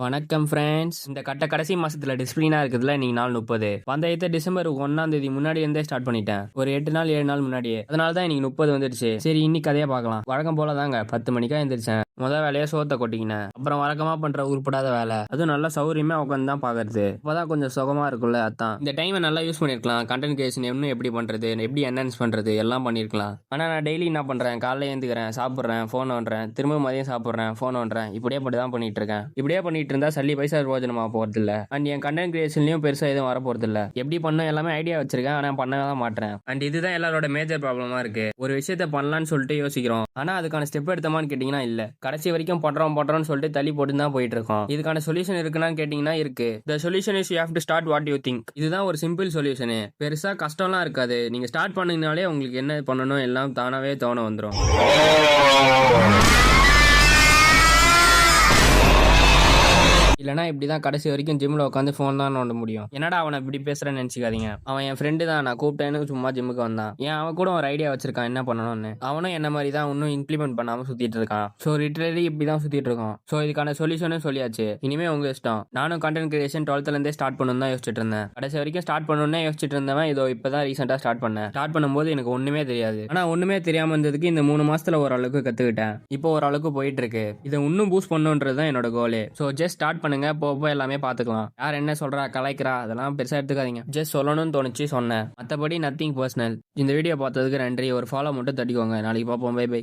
வணக்கம் ஃப்ரெண்ட்ஸ். இந்த கடைசி மாசத்துல டிசிப்ளினா இருக்குதுல, இன்னைக்கு நாள் 30. பந்தயத்தை டிசம்பர் 1 முன்னாடி இருந்தே ஸ்டார்ட் பண்ணிட்டேன். ஒரு 8 நாள் 7 நாள் முன்னாடியே. அதனால தான் இன்னைக்கு 30 வந்துடுச்சு. சரி, இன்னைக்கு கதையா பார்க்கலாம். வழக்கம் போல தாங்க 10 மணிக்கா எந்திரிச்சேன். முதல் வேலையா சோத்தை கொட்டிக்கினேன். அப்புறம் வழக்கமா பண்ற உருப்படாத வேலை, அதுவும் நல்லா சௌரியமா உட்காந்து தான் பாக்குறது. அப்பதான் கொஞ்சம் சுகமா இருக்கும்ல. அதான் இந்த டைமை நல்லா யூஸ் பண்ணிருக்கலாம். கண்டென்ட் கிரியேஷன் இன்னும் எப்படி பண்றது, எப்படி என்ஹான்ஸ் பண்றது எல்லாம் பண்ணிருக்கலாம். ஆனா நான் டெய்லி என்ன பண்றேன், காலைல எழுந்துக்கிறேன், சாப்பிடுறேன், போன் பண்றேன், திரும்ப மதியம் சாப்பிடுறேன், போன் பண்றேன், இப்படியே தான் பண்ணிட்டு இருக்கேன். இப்படியே பண்ணிட்டு இருந்தா சல்லி பைசா பிரயோஜனமா போறது இல்ல. அண்ட் என் கண்டென்ட் கிரியேஷன்லயும் பெருசா எதுவும் வர போறது இல்ல. எப்படி பண்ண எல்லாமே ஐடியா வச்சிருக்கேன், ஆனா பண்ணதான் மாட்டேன். அண்ட் இதுதான் எல்லாரோட மேஜர் ப்ராப்ளமா இருக்கு. ஒரு விஷயத்த பண்ணலாம்னு சொல்லிட்டு யோசிக்கிறோம், ஆனா அதுக்கான ஸ்டெப் எடுத்தோமான்னு கேட்டீங்கன்னா இல்ல. கடைசி வரைக்கும் பண்றோம்னு சொல்லிட்டு தள்ளி போட்டு தான் போயிட்டு இருக்கோம். இதுக்கான சொல்யூஷன் இருக்குன்னு கேட்டீங்கன்னா இருக்கு. The solution is you have to start what you think. இதுதான் ஒரு சிம்பிள் சொல்யூஷன். பெருசா கஷ்டம்லாம் இருக்காது. நீங்க ஸ்டார்ட் பண்ணீங்கனாலே உங்களுக்கு என்ன பண்ணணும் எல்லாம் தானாவே தோண வந்துடும். இல்லைனா இப்படிதான் கடைசி வரைக்கும் ஜிம்ல உட்காந்து ஃபோன் தான் நோண்ட முடியும். என்னடா அவனை இப்படி பேசுறேன்னு நினைச்சுக்காதீங்க. அவன் என் ஃப்ரெண்டு தான். நான் கூப்பிட்டேன்னு சும்மா ஜிம்முக்கு வந்தான். ஏன் அவன் கூட ஒரு ஐடியா வச்சிருக்கான் என்ன பண்ணணும்னு. அவனும் என்ன மாதிரி தான் இன்னும் இம்ப்ளிமெண்ட் பண்ணாம சுத்திட்டு இருக்கான். ஸோ லிட்டரலி இப்படிதான் சுத்திட்டு இருக்கோம். ஸோ இதுக்கான சொல்யூஷனும் சொல்லியாச்சு. இனிமே உங்க இஷ்டம். நானும் கண்டென்ட் கிரியேஷன் 12th இருந்தே ஸ்டார்ட் பண்ணணும் தான் யோசிச்சுட்டு இருந்தேன். கடைசி வரைக்கும் ஸ்டார்ட் பண்ணணும்னே யோசிச்சுட்டு இருந்தவன் இதோ இப்பதான் ரீசெண்டா ஸ்டார்ட் பண்ணேன். ஸ்டார்ட் பண்ணும்போது எனக்கு ஒண்ணுமே தெரியாது. ஆனா ஒண்ணுமே தெரியாம இருந்ததுக்கு இந்த 3 மாசத்துல ஓரளவுக்கு கத்துக்கிட்டேன். இப்போ ஓரளவுக்கு போயிட்டு இருக்கு. இதை இன்னும் பூஸ்ட் பண்ணுன்றது தான் என்னோட கோலே. ஸோ ஜஸ்ட் ஸ்டார்ட் பண்ணுங்க. போக எல்லாமே பாத்துக்கலாம். யார் என்ன சொல்றா, கலாய்க்கிறா, அதெல்லாம் பெருசா எடுத்துக்காதீங்க. ஜஸ்ட் சொல்லணும்னு தோணுச்சு சொன்னேன். மற்றபடி நத்திங் பர்சனல். இந்த வீடியோ பார்த்ததுக்கு நன்றி. ஒரு ஃபாலோ மட்டும் தட்டிக்கோங்க. நாளைக்கு பார்ப்போம். Bye by.